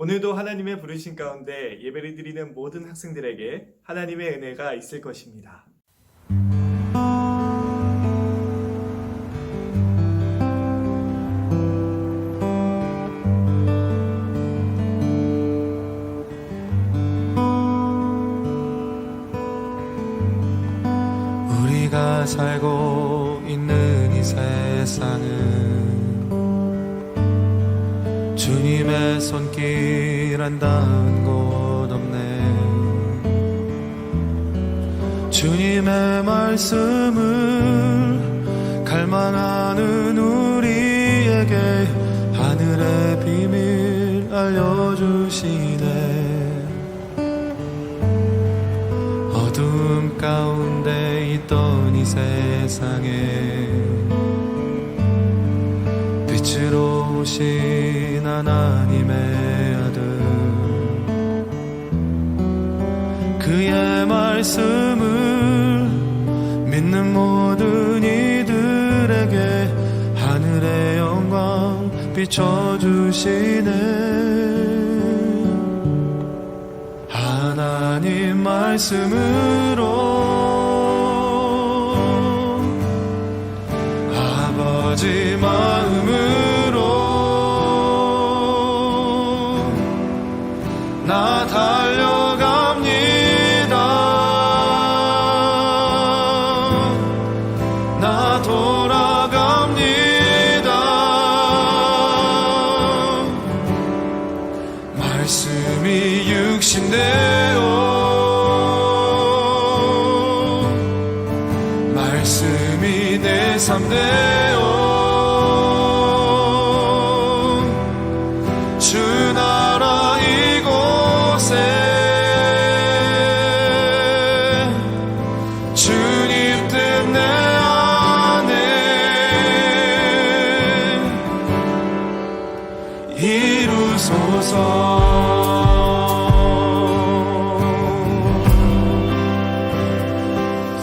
오늘도 하나님의 부르신 가운데 예배를 드리는 모든 학생들에게 하나님의 은혜가 있을 것입니다. 우리가 살고 있는 이 세상은 주님의 손길 한 닿은 곳 없네. 주님의 말씀을 갈망하는 우리에게 하늘의 비밀 알려주시네. 어두움 가운데 있던 이 세상에 빛으로 오신 하나님의 아들, 그의 말씀을 믿는 모든 이들에게 하늘의 영광 비춰주시네. 하나님 말씀으로 아버지 마음으로 나 달려갑니다. 나 돌아갑니다. 말씀이 육신되어 말씀이 내 삶 되어 주 나라 이곳에 주님 뜻 내 안에 이루소서.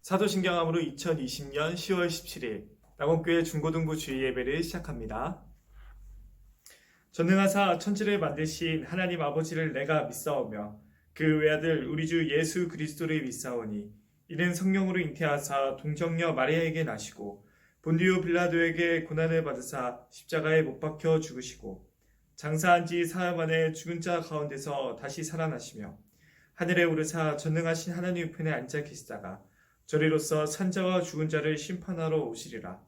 사도신경함으로 2020년 10월 17일 낙원교회 중고등부 주일 예배를 시작합니다. 전능하사 천지를 만드신 하나님 아버지를 내가 믿사오며 그 외아들 우리 주 예수 그리스도를 믿사오니 이는 성령으로 잉태하사 동정녀 마리아에게 나시고 본디오 빌라도에게 고난을 받으사 십자가에 못 박혀 죽으시고 장사한 지 사흘 만에 죽은 자 가운데서 다시 살아나시며 하늘에 오르사 전능하신 하나님 우편에 앉아 계시다가 저리로서 산자와 죽은 자를 심판하러 오시리라.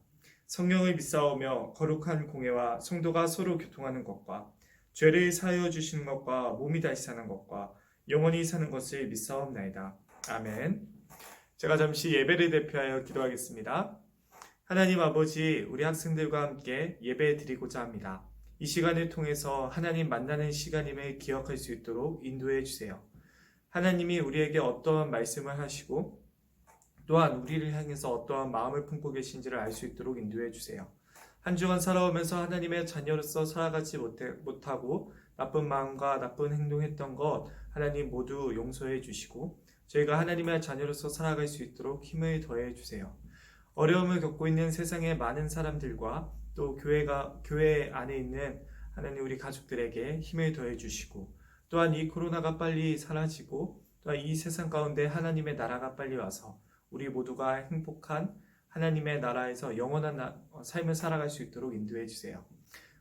성령을 믿사오며 거룩한 공회와 성도가 서로 교통하는 것과 죄를 사하여 주시는 것과 몸이 다시 사는 것과 영원히 사는 것을 믿사옵나이다. 아멘. 제가 잠시 예배를 대표하여 기도하겠습니다. 하나님 아버지, 우리 학생들과 함께 예배 드리고자 합니다. 이 시간을 통해서 하나님 만나는 시간임을 기억할 수 있도록 인도해 주세요. 하나님이 우리에게 어떠한 말씀을 하시고 또한 우리를 향해서 어떠한 마음을 품고 계신지를 알 수 있도록 인도해 주세요. 한 주간 살아오면서 하나님의 자녀로서 살아가지 못하고 나쁜 마음과 나쁜 행동했던 것 하나님 모두 용서해 주시고 저희가 하나님의 자녀로서 살아갈 수 있도록 힘을 더해 주세요. 어려움을 겪고 있는 세상의 많은 사람들과 또 교회 안에 있는 하나님 우리 가족들에게 힘을 더해 주시고 또한 이 코로나가 빨리 사라지고 또한 이 세상 가운데 하나님의 나라가 빨리 와서 우리 모두가 행복한 하나님의 나라에서 영원한 삶을 살아갈 수 있도록 인도해 주세요.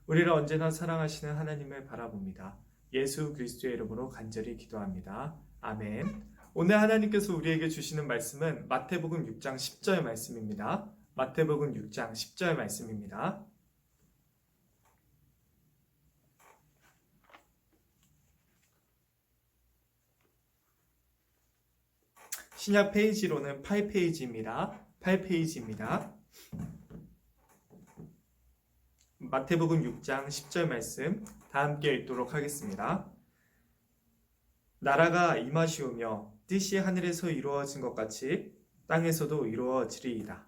우리를 언제나 사랑하시는 하나님을 바라봅니다. 예수 그리스도의 이름으로 간절히 기도합니다. 아멘. 오늘 하나님께서 우리에게 주시는 말씀은 마태복음 6장 10절 말씀입니다. 마태복음 6장 10절 말씀입니다. 신약 페이지로는 8페이지입니다. 8페이지입니다. 마태복음 6장 10절 말씀 다 함께 읽도록 하겠습니다. 나라가 임하시오며 뜻이 하늘에서 이루어진 것 같이 땅에서도 이루어지리이다.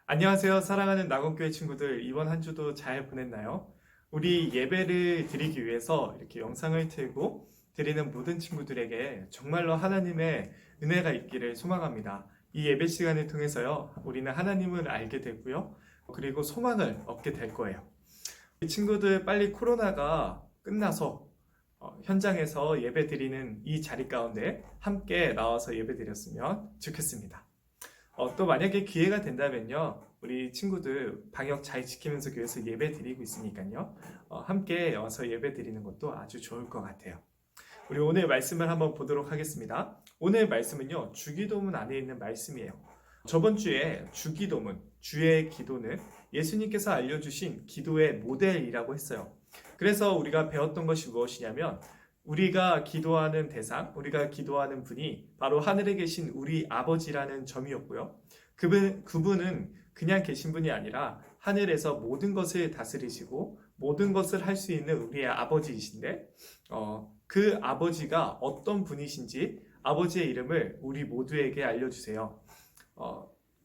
안녕하세요. 사랑하는 낙원교회 친구들, 이번 한 주도 잘 보냈나요? 우리 예배를 드리기 위해서 이렇게 영상을 틀고 드리는 모든 친구들에게 정말로 하나님의 은혜가 있기를 소망합니다. 이 예배 시간을 통해서요, 우리는 하나님을 알게 되고요, 그리고 소망을 얻게 될 거예요. 이 친구들 빨리 코로나가 끝나서 현장에서 예배 드리는 이 자리 가운데 함께 나와서 예배 드렸으면 좋겠습니다. 또 만약에 기회가 된다면요, 우리 친구들 방역 잘 지키면서 교회에서 예배 드리고 있으니까요, 함께 와서 예배 드리는 것도 아주 좋을 것 같아요. 우리 오늘 말씀을 한번 보도록 하겠습니다. 오늘 말씀은요, 주기도문 안에 있는 말씀이에요. 저번 주에 주기도문, 주의 기도는 예수님께서 알려주신 기도의 모델이라고 했어요. 그래서 우리가 배웠던 것이 무엇이냐면, 우리가 기도하는 대상, 우리가 기도하는 분이 바로 하늘에 계신 우리 아버지라는 점이었고요. 그분은 그냥 계신 분이 아니라 하늘에서 모든 것을 다스리시고 모든 것을 할 수 있는 우리의 아버지이신데, 그 아버지가 어떤 분이신지 아버지의 이름을 우리 모두에게 알려주세요.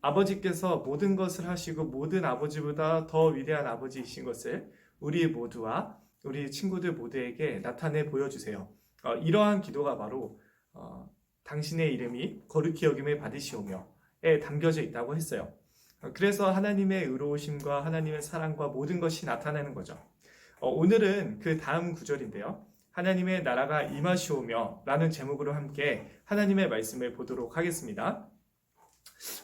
아버지께서 모든 것을 하시고 모든 아버지보다 더 위대한 아버지이신 것을 우리 모두와 우리 친구들 모두에게 나타내 보여주세요. 이러한 기도가 바로 당신의 이름이 거룩히 여김을 받으시오며에 담겨져 있다고 했어요. 그래서 하나님의 의로우심과 하나님의 사랑과 모든 것이 나타나는 거죠. 오늘은 그 다음 구절인데요. 하나님의 나라가 임하시오며 라는 제목으로 함께 하나님의 말씀을 보도록 하겠습니다.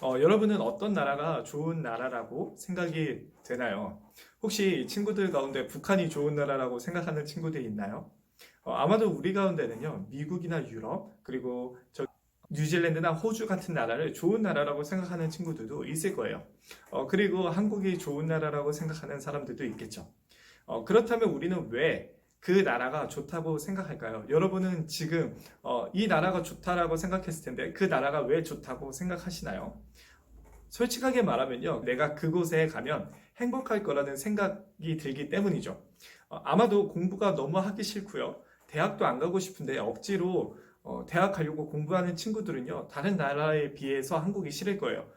여러분은 어떤 나라가 좋은 나라라고 생각이 되나요? 혹시 친구들 가운데 북한이 좋은 나라라고 생각하는 친구들이 있나요? 아마도 우리 가운데는요, 미국이나 유럽, 그리고 뉴질랜드나 호주 같은 나라를 좋은 나라라고 생각하는 친구들도 있을 거예요. 그리고 한국이 좋은 나라라고 생각하는 사람들도 있겠죠. 그렇다면 우리는 왜 그 나라가 좋다고 생각할까요? 여러분은 지금 이 나라가 좋다라고 생각했을 텐데 그 나라가 왜 좋다고 생각하시나요? 솔직하게 말하면요, 내가 그곳에 가면 행복할 거라는 생각이 들기 때문이죠. 아마도 공부가 너무 하기 싫고요, 대학도 안 가고 싶은데 억지로 대학 가려고 공부하는 친구들은요, 다른 나라에 비해서 한국이 싫을 거예요.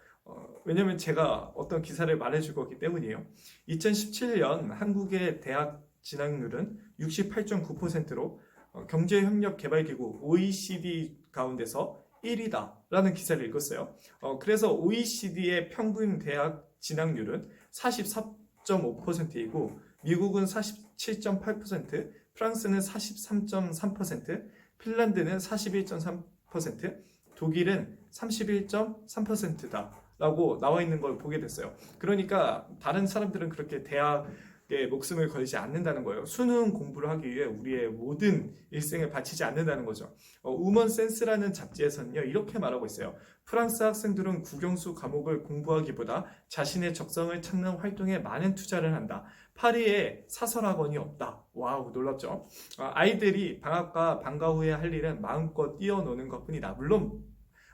왜냐면 제가 어떤 기사를 말해줄 거기 때문이에요. 2017년 한국의 대학 진학률은 68.9%로 경제협력개발기구 OECD 가운데서 1위다 라는 기사를 읽었어요. 그래서 OECD의 평균 대학 진학률은 44.5%이고 미국은 47.8%, 프랑스는 43.3%, 핀란드는 41.3%, 독일은 31.3%다 라고 나와 있는 걸 보게 됐어요. 그러니까 다른 사람들은 그렇게 대학에 목숨을 걸지 않는다는 거예요. 수능 공부를 하기 위해 우리의 모든 일생을 바치지 않는다는 거죠. 우먼 센스라는 잡지에서는요, 이렇게 말하고 있어요. 프랑스 학생들은 국영수 과목을 공부하기보다 자신의 적성을 찾는 활동에 많은 투자를 한다. 파리에 사설학원이 없다. 와우, 놀랍죠? 아이들이 방학과 방과 후에 할 일은 마음껏 뛰어노는 것뿐이다. 물론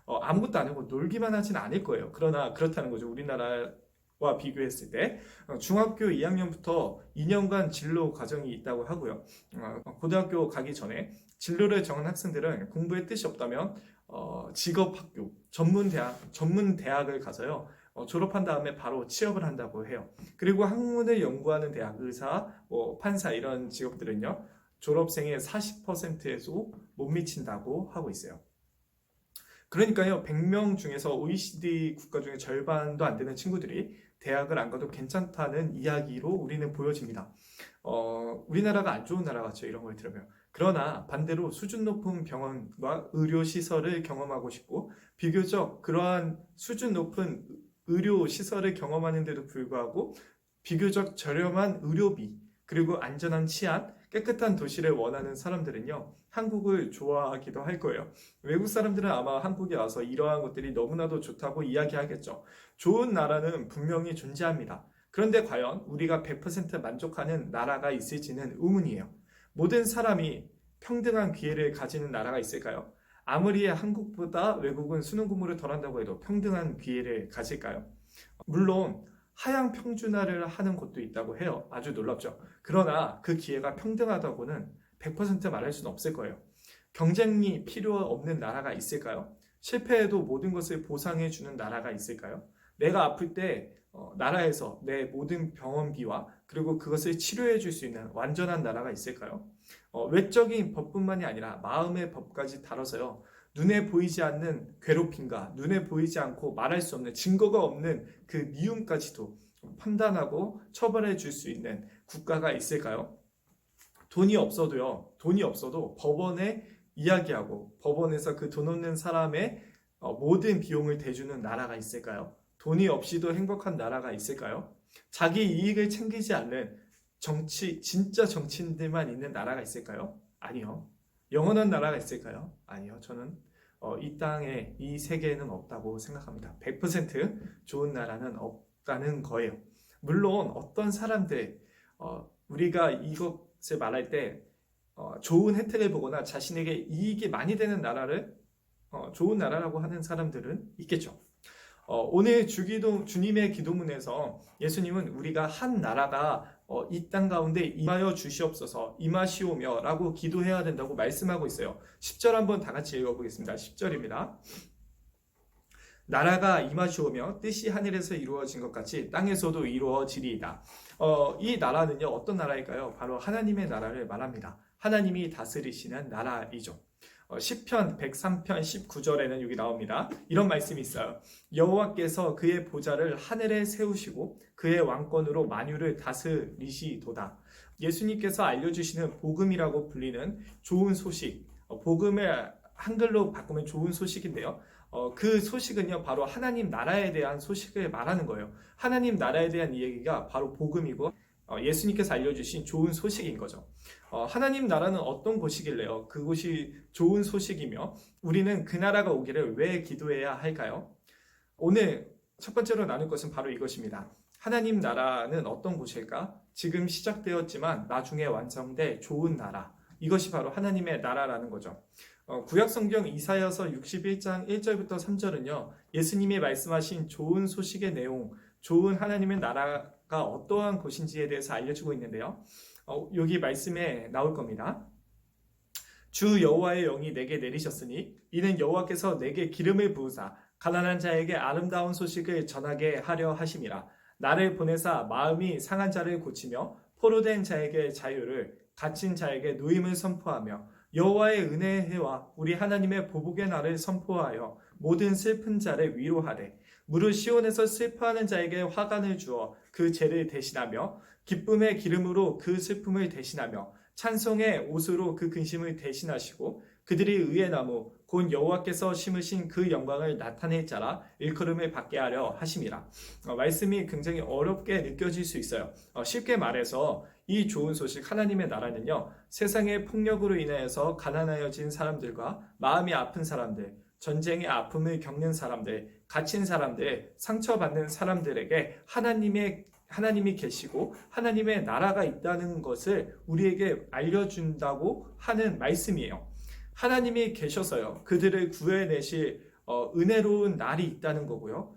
아무것도 안 하고 놀기만 하진 않을 거예요. 그러나 그렇다는 거죠. 우리나라와 비교했을 때 중학교 2학년부터 2년간 진로 과정이 있다고 하고요. 고등학교 가기 전에 진로를 정한 학생들은 공부에 뜻이 없다면 직업학교, 전문대학을 가서요, 졸업한 다음에 바로 취업을 한다고 해요. 그리고 학문을 연구하는 대학, 의사, 판사 이런 직업들은요, 졸업생의 40%에도 못 미친다고 하고 있어요. 그러니까요, 100명 중에서 OECD 국가 중에 절반도 안 되는 친구들이 대학을 안 가도 괜찮다는 이야기로 우리는 보여집니다. 우리나라가 안 좋은 나라 같죠, 이런 걸 들으면. 그러나 반대로 수준 높은 병원과 의료시설을 경험하고 싶고, 비교적 그러한 수준 높은 의료시설을 경험하는데도 불구하고 비교적 저렴한 의료비, 그리고 안전한 치안, 깨끗한 도시를 원하는 사람들은요, 한국을 좋아하기도 할 거예요. 외국 사람들은 아마 한국에 와서 이러한 것들이 너무나도 좋다고 이야기하겠죠. 좋은 나라는 분명히 존재합니다. 그런데 과연 우리가 100% 만족하는 나라가 있을지는 의문이에요. 모든 사람이 평등한 기회를 가지는 나라가 있을까요? 아무리 한국보다 외국은 수능 공부를 덜 한다고 해도 평등한 기회를 가질까요? 물론 하향 평준화를 하는 곳도 있다고 해요. 아주 놀랍죠. 그러나 그 기회가 평등하다고는 100% 말할 수는 없을 거예요. 경쟁이 필요 없는 나라가 있을까요? 실패해도 모든 것을 보상해 주는 나라가 있을까요? 내가 아플 때 나라에서 내 모든 병원비와 그리고 그것을 치료해 줄 수 있는 완전한 나라가 있을까요? 외적인 법뿐만이 아니라 마음의 법까지 다뤄서요, 눈에 보이지 않는 괴롭힘과 눈에 보이지 않고 말할 수 없는 증거가 없는 그 미움까지도 판단하고 처벌해 줄 수 있는 국가가 있을까요? 돈이 없어도 법원에 이야기하고 법원에서 그 돈 없는 사람의 모든 비용을 대주는 나라가 있을까요? 돈이 없이도 행복한 나라가 있을까요? 자기 이익을 챙기지 않는 진짜 정치인들만 있는 나라가 있을까요? 아니요. 영원한 나라가 있을까요? 아니요. 저는 이 땅에, 이 세계에는 없다고 생각합니다. 100% 좋은 나라는 없다는 거예요. 물론 어떤 사람들, 우리가 이것을 말할 때 좋은 혜택을 보거나 자신에게 이익이 많이 되는 나라를 좋은 나라라고 하는 사람들은 있겠죠. 오늘 주님의 기도문에서 예수님은 우리가 한 나라가 이 땅 가운데 임하여 주시옵소서, 임하시오며 라고 기도해야 된다고 말씀하고 있어요. 10절 한번 다 같이 읽어보겠습니다. 10절입니다. 나라가 임하시오며 뜻이 하늘에서 이루어진 것 같이 땅에서도 이루어지리이다. 이 나라는요, 어떤 나라일까요? 바로 하나님의 나라를 말합니다. 하나님이 다스리시는 나라이죠. 시편 103편 19절에는 여기 나옵니다. 이런 말씀이 있어요. 여호와께서 그의 보좌를 하늘에 세우시고 그의 왕권으로 만유를 다스리시도다. 예수님께서 알려주시는 복음이라고 불리는 좋은 소식, 복음을 한글로 바꾸면 좋은 소식인데요. 그 소식은요, 바로 하나님 나라에 대한 소식을 말하는 거예요. 하나님 나라에 대한 이야기가 바로 복음이고 예수님께서 알려주신 좋은 소식인 거죠. 하나님 나라는 어떤 곳이길래요? 그곳이 좋은 소식이며 우리는 그 나라가 오기를 왜 기도해야 할까요? 오늘 첫 번째로 나눌 것은 바로 이것입니다. 하나님 나라는 어떤 곳일까? 지금 시작되었지만 나중에 완성될 좋은 나라. 이것이 바로 하나님의 나라라는 거죠. 구약성경 이사야서 61장 1절부터 3절은요. 예수님이 말씀하신 좋은 소식의 내용, 좋은 하나님의 나라가 어떠한 곳인지에 대해서 알려주고 있는데요. 여기 말씀에 나올 겁니다. 주 여호와의 영이 내게 내리셨으니 이는 여호와께서 내게 기름을 부으사 가난한 자에게 아름다운 소식을 전하게 하려 하심이라. 나를 보내사 마음이 상한 자를 고치며 포로된 자에게 자유를, 갇힌 자에게 누임을 선포하며 여호와의 은혜의 해와 우리 하나님의 보복의 날을 선포하여 모든 슬픈 자를 위로하되 무릇 시온에서 슬퍼하는 자에게 화관을 주어 그 죄를 대신하며 기쁨의 기름으로 그 슬픔을 대신하며 찬송의 옷으로 그 근심을 대신하시고 그들이 의의 나무 곧 여호와께서 심으신 그 영광을 나타낼 자라 일컬음을 받게 하려 하심이라. 말씀이 굉장히 어렵게 느껴질 수 있어요. 쉽게 말해서 이 좋은 소식 하나님의 나라는요, 세상의 폭력으로 인해서 가난하여진 사람들과 마음이 아픈 사람들, 전쟁의 아픔을 겪는 사람들, 갇힌 사람들, 상처받는 사람들에게 하나님이 계시고 하나님의 나라가 있다는 것을 우리에게 알려준다고 하는 말씀이에요. 하나님이 계셔서요, 그들을 구해내실 은혜로운 날이 있다는 거고요.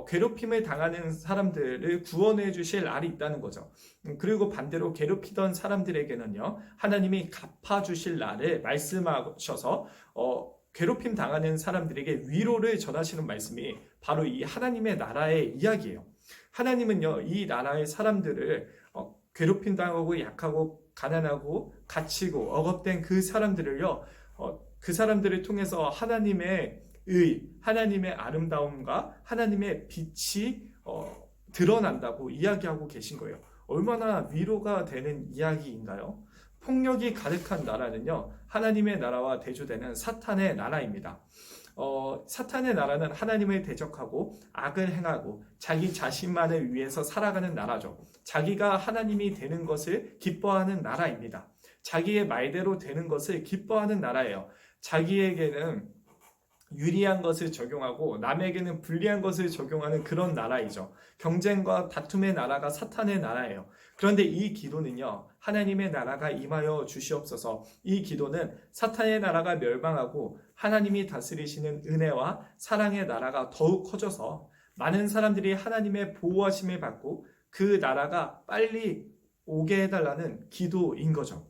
괴롭힘을 당하는 사람들을 구원해 주실 날이 있다는 거죠. 그리고 반대로 괴롭히던 사람들에게는요, 하나님이 갚아주실 날을 말씀하셔서 괴롭힘 당하는 사람들에게 위로를 전하시는 말씀이 바로 이 하나님의 나라의 이야기예요. 하나님은요, 이 나라의 사람들을 괴롭힘 당하고 약하고 가난하고 갇히고 억압된 그 사람들을요, 그 사람들을 통해서 하나님의 하나님의 아름다움과 하나님의 빛이 드러난다고 이야기하고 계신 거예요. 얼마나 위로가 되는 이야기인가요? 폭력이 가득한 나라는요, 하나님의 나라와 대조되는 사탄의 나라입니다. 사탄의 나라는 하나님을 대적하고 악을 행하고 자기 자신만을 위해서 살아가는 나라죠. 자기가 하나님이 되는 것을 기뻐하는 나라입니다. 자기의 말대로 되는 것을 기뻐하는 나라예요. 자기에게는 유리한 것을 적용하고 남에게는 불리한 것을 적용하는 그런 나라이죠. 경쟁과 다툼의 나라가 사탄의 나라예요. 그런데 이 기도는요, 하나님의 나라가 임하여 주시옵소서. 이 기도는 사탄의 나라가 멸망하고 하나님이 다스리시는 은혜와 사랑의 나라가 더욱 커져서 많은 사람들이 하나님의 보호하심을 받고 그 나라가 빨리 오게 해달라는 기도인 거죠.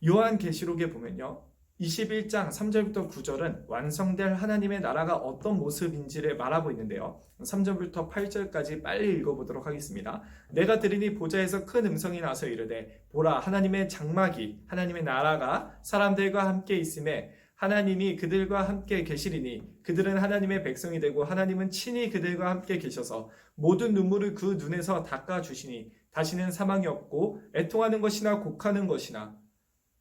요한계시록에 보면요, 21장 3절부터 9절은 완성될 하나님의 나라가 어떤 모습인지를 말하고 있는데요. 3절부터 8절까지 빨리 읽어보도록 하겠습니다. 내가 들으니 보좌에서 큰 음성이 나서 이르되 보라, 하나님의 장막이, 하나님의 나라가 사람들과 함께 있음에 하나님이 그들과 함께 계시리니 그들은 하나님의 백성이 되고 하나님은 친히 그들과 함께 계셔서 모든 눈물을 그 눈에서 닦아주시니 다시는 사망이 없고 애통하는 것이나 곡하는 것이나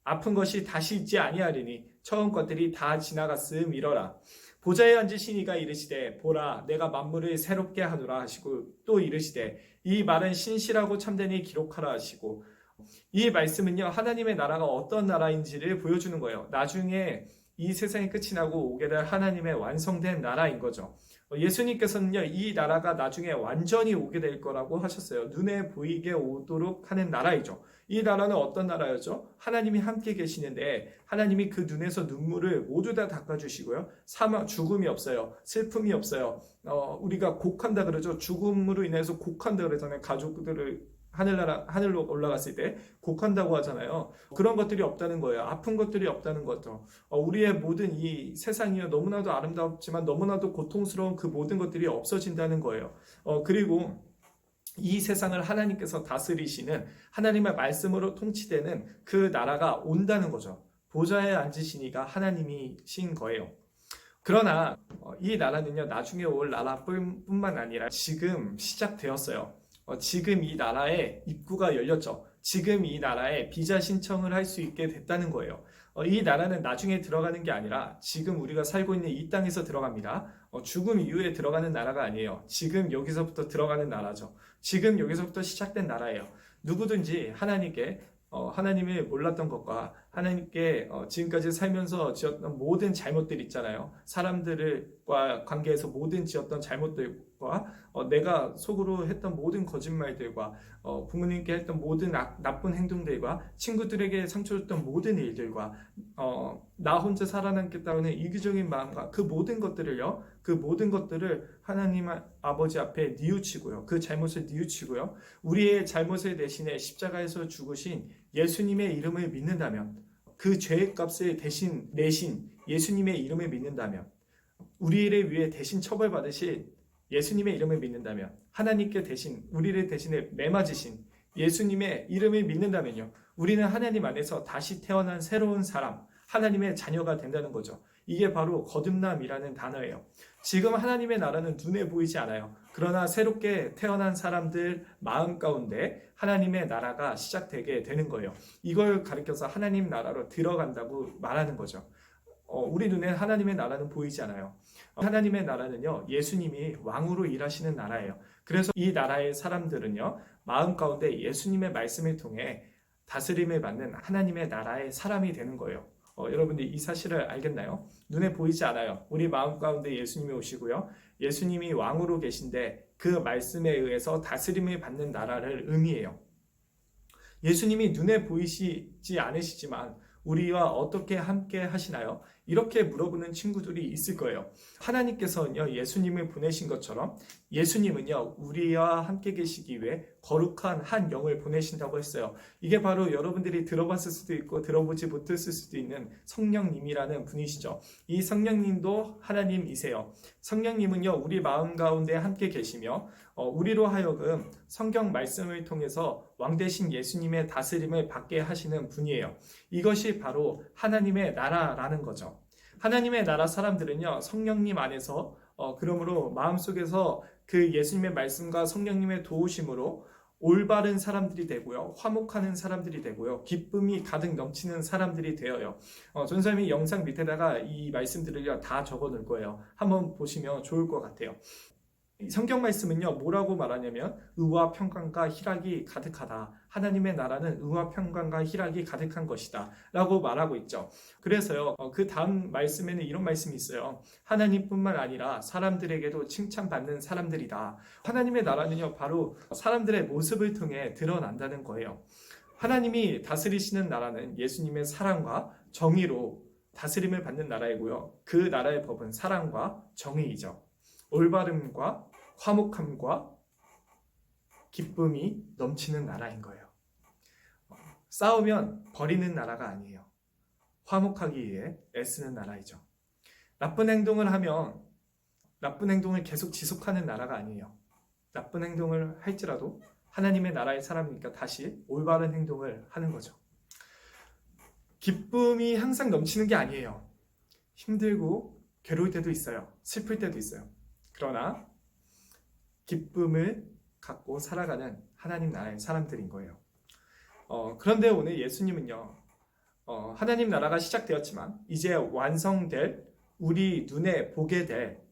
아픈 것이 다시 있지 아니하리니 처음 것들이 다 지나갔음이러라. 보좌에 앉으신 이가 이르시되 보라 내가 만물을 새롭게 하노라 하시고 또 이르시되 이 말은 신실하고 참되니 기록하라 하시고 이 말씀은요 하나님의 나라가 어떤 나라인지를 보여주는 거예요. 나중에 이 세상이 끝이 나고 오게 될 하나님의 완성된 나라인 거죠. 예수님께서는요 이 나라가 나중에 완전히 오게 될 거라고 하셨어요. 눈에 보이게 오도록 하는 나라이죠. 이 나라는 어떤 나라였죠? 하나님이 함께 계시는데 하나님이 그 눈에서 눈물을 모두 다 닦아주시고요. 죽음이 없어요. 슬픔이 없어요. 우리가 곡한다 그러죠. 죽음으로 인해서 곡한다 그러잖아요. 가족들을 하늘로 올라갔을 때 곡한다고 하잖아요. 그런 것들이 없다는 거예요. 아픈 것들이 없다는 거죠. 우리의 모든 이 세상이요 너무나도 아름답지만 너무나도 고통스러운 그 모든 것들이 없어진다는 거예요. 그리고 이 세상을 하나님께서 다스리시는 하나님의 말씀으로 통치되는 그 나라가 온다는 거죠. 보좌에 앉으신 이가 하나님이신 거예요. 그러나 이 나라는요 나중에 올 나라뿐만 아니라 지금 시작되었어요. 지금 이 나라에 입구가 열렸죠. 지금 이 나라에 비자 신청을 할 수 있게 됐다는 거예요. 이 나라는 나중에 들어가는 게 아니라 지금 우리가 살고 있는 이 땅에서 들어갑니다. 죽음 이후에 들어가는 나라가 아니에요. 지금 여기서부터 들어가는 나라죠. 지금 여기서부터 시작된 나라예요. 누구든지 하나님께 하나님을 몰랐던 것과 하나님께 지금까지 살면서 지었던 모든 잘못들 있잖아요. 사람들과 관계에서 모든 지었던 잘못들과 내가 속으로 했던 모든 거짓말들과 부모님께 했던 모든 나쁜 행동들과 친구들에게 상처 줬던 모든 일들과 나 혼자 살아남겠다는 이기적인 마음과 그 모든 것들을요. 그 모든 것들을 하나님 아버지 앞에 뉘우치고요. 그 잘못을 뉘우치고요. 우리의 잘못을 대신에 십자가에서 죽으신 예수님의 이름을 믿는다면 그 죄의 값을 대신 내신 예수님의 이름을 믿는다면 우리를 위해 대신 처벌받으신 예수님의 이름을 믿는다면 하나님께 대신 우리를 대신에 매맞으신 예수님의 이름을 믿는다면요. 우리는 하나님 안에서 다시 태어난 새로운 사람 하나님의 자녀가 된다는 거죠. 이게 바로 거듭남이라는 단어예요. 지금 하나님의 나라는 눈에 보이지 않아요. 그러나 새롭게 태어난 사람들 마음 가운데 하나님의 나라가 시작되게 되는 거예요. 이걸 가리켜서 하나님 나라로 들어간다고 말하는 거죠. 우리 눈에 하나님의 나라는 보이지 않아요. 하나님의 나라는요, 예수님이 왕으로 일하시는 나라예요. 그래서 이 나라의 사람들은요, 마음 가운데 예수님의 말씀을 통해 다스림을 받는 하나님의 나라의 사람이 되는 거예요. 여러분들 이 사실을 알겠나요? 눈에 보이지 않아요. 우리 마음 가운데 예수님이 오시고요. 예수님이 왕으로 계신데 그 말씀에 의해서 다스림을 받는 나라를 의미해요. 예수님이 눈에 보이시지 않으시지만 우리와 어떻게 함께 하시나요? 이렇게 물어보는 친구들이 있을 거예요. 하나님께서는요, 예수님을 보내신 것처럼 예수님은요, 우리와 함께 계시기 위해 거룩한 한 영을 보내신다고 했어요. 이게 바로 여러분들이 들어봤을 수도 있고 들어보지 못했을 수도 있는 성령님이라는 분이시죠. 이 성령님도 하나님이세요. 성령님은요, 우리 마음 가운데 함께 계시며 우리로 하여금 성경 말씀을 통해서 왕 대신 예수님의 다스림을 받게 하시는 분이에요. 이것이 바로 하나님의 나라라는 거죠. 하나님의 나라 사람들은요, 성령님 안에서 그러므로 마음속에서 그 예수님의 말씀과 성령님의 도우심으로 올바른 사람들이 되고요, 화목하는 사람들이 되고요, 기쁨이 가득 넘치는 사람들이 되어요. 전사님이 영상 밑에다가 이 말씀들을 다 적어 놓을 거예요. 한번 보시면 좋을 것 같아요. 성경 말씀은요, 뭐라고 말하냐면 의와 평강과 희락이 가득하다. 하나님의 나라는 의와 평강과 희락이 가득한 것이다 라고 말하고 있죠. 그래서요, 그 다음 말씀에는 이런 말씀이 있어요. 하나님뿐만 아니라 사람들에게도 칭찬받는 사람들이다. 하나님의 나라는요, 바로 사람들의 모습을 통해 드러난다는 거예요. 하나님이 다스리시는 나라는 예수님의 사랑과 정의로 다스림을 받는 나라이고요. 그 나라의 법은 사랑과 정의이죠. 올바름과 화목함과 기쁨이 넘치는 나라인 거예요. 싸우면 버리는 나라가 아니에요. 화목하기 위해 애쓰는 나라이죠. 나쁜 행동을 하면 나쁜 행동을 계속 지속하는 나라가 아니에요. 나쁜 행동을 할지라도 하나님의 나라의 사람이니까 다시 올바른 행동을 하는 거죠. 기쁨이 항상 넘치는 게 아니에요. 힘들고 괴로울 때도 있어요. 슬플 때도 있어요. 그러나 기쁨을 갖고 살아가는 하나님 나라의 사람들인 거예요. 그런데 오늘 예수님은요, 하나님 나라가 시작되었지만 이제 완성될 우리 눈에 보게 될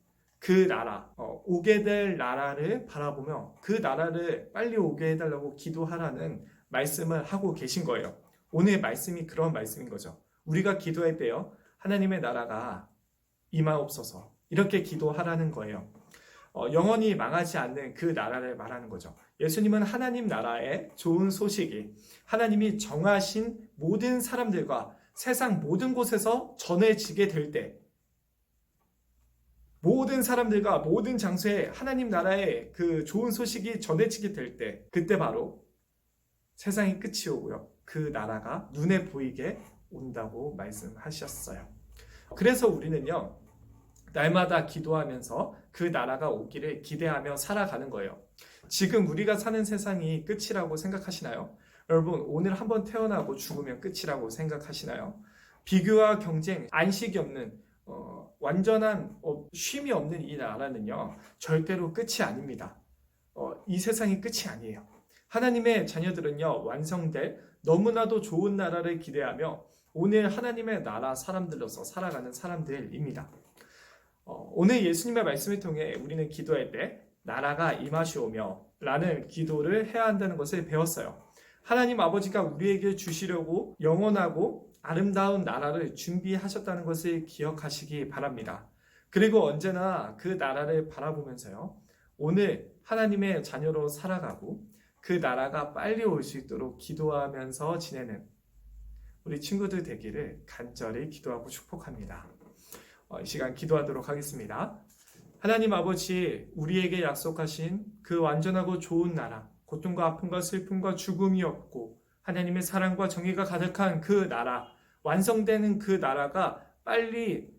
그 나라, 오게 될 나라를 바라보며 그 나라를 빨리 오게 해달라고 기도하라는 말씀을 하고 계신 거예요. 오늘 말씀이 그런 말씀인 거죠. 우리가 기도할 때요, 하나님의 나라가 임하옵소서 이렇게 기도하라는 거예요. 영원히 망하지 않는 그 나라를 말하는 거죠. 예수님은 하나님 나라의 좋은 소식이 하나님이 정하신 모든 사람들과 세상 모든 곳에서 전해지게 될 때, 모든 사람들과 모든 장소에 하나님 나라의 그 좋은 소식이 전해지게 될 때, 그때 바로 세상이 끝이 오고요, 그 나라가 눈에 보이게 온다고 말씀하셨어요. 그래서 우리는요, 날마다 기도하면서 그 나라가 오기를 기대하며 살아가는 거예요. 지금 우리가 사는 세상이 끝이라고 생각하시나요? 여러분, 오늘 한번 태어나고 죽으면 끝이라고 생각하시나요? 비교와 경쟁, 안식이 없는 완전한 쉼이 없는 이 나라는요, 절대로 끝이 아닙니다. 이 세상이 끝이 아니에요. 하나님의 자녀들은요, 완성될 너무나도 좋은 나라를 기대하며 오늘 하나님의 나라 사람들로서 살아가는 사람들입니다. 오늘 예수님의 말씀을 통해 우리는 기도할 때 나라가 임하시오며 라는 기도를 해야 한다는 것을 배웠어요. 하나님 아버지가 우리에게 주시려고 영원하고 아름다운 나라를 준비하셨다는 것을 기억하시기 바랍니다. 그리고 언제나 그 나라를 바라보면서요, 오늘 하나님의 자녀로 살아가고 그 나라가 빨리 올 수 있도록 기도하면서 지내는 우리 친구들 되기를 간절히 기도하고 축복합니다. 이 시간 기도하도록 하겠습니다. 하나님 아버지, 우리에게 약속하신 그 완전하고 좋은 나라, 고통과 아픔과 슬픔과 죽음이 없고 하나님의 사랑과 정의가 가득한 그 나라, 완성되는 그 나라가 빨리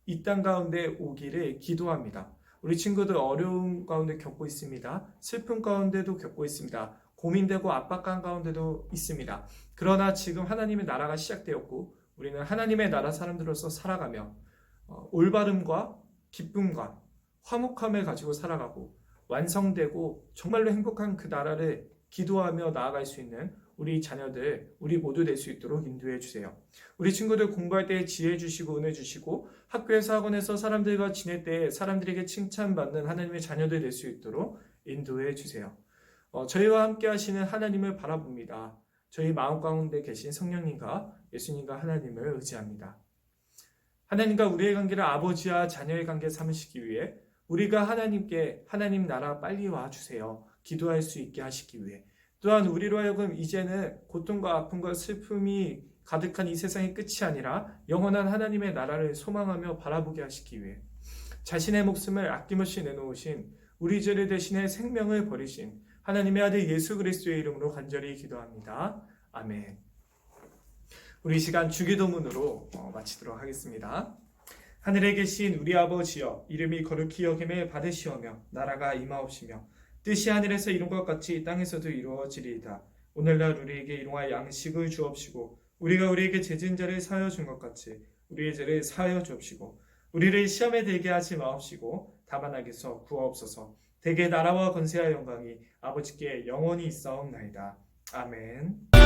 이 땅 가운데 오기를 기도합니다. 우리 친구들 어려움 가운데 겪고 있습니다. 슬픔 가운데도 겪고 있습니다. 고민되고 압박감 가운데도 있습니다. 그러나 지금 하나님의 나라가 시작되었고 우리는 하나님의 나라 사람들로서 살아가며 올바름과 기쁨과 화목함을 가지고 살아가고 완성되고 정말로 행복한 그 나라를 기도하며 나아갈 수 있는 우리 자녀들, 우리 모두 될 수 있도록 인도해 주세요. 우리 친구들 공부할 때 지혜 주시고 은혜 주시고 학교에서 학원에서 사람들과 지낼 때 사람들에게 칭찬받는 하나님의 자녀들 될 수 있도록 인도해 주세요. 저희와 함께 하시는 하나님을 바라봅니다. 저희 마음 가운데 계신 성령님과 예수님과 하나님을 의지합니다. 하나님과 우리의 관계를 아버지와 자녀의 관계 삼으시기 위해 우리가 하나님께 하나님 나라 빨리 와주세요 기도할 수 있게 하시기 위해, 또한 우리로 하여금 이제는 고통과 아픔과 슬픔이 가득한 이 세상의 끝이 아니라 영원한 하나님의 나라를 소망하며 바라보게 하시기 위해 자신의 목숨을 아낌없이 내놓으신 우리 죄를 대신해 생명을 버리신 하나님의 아들 예수 그리스도의 이름으로 간절히 기도합니다. 아멘. 우리 시간 주기도문으로 마치도록 하겠습니다. 하늘에 계신 우리 아버지여, 이름이 거룩히 여김을 받으시오며 나라가 임하옵시며 뜻이 하늘에서 이룬 것 같이 땅에서도 이루어지리이다. 오늘날 우리에게 일용할 양식을 주옵시고 우리가 우리에게 죄진 자를 사하여 준 것 같이 우리의 죄를 사하여 주옵시고 우리를 시험에 들게 하지 마옵시고 다만 악에서 구하옵소서. 대개 나라와 권세와 영광이 아버지께 영원히 있사옵나이다. 아멘.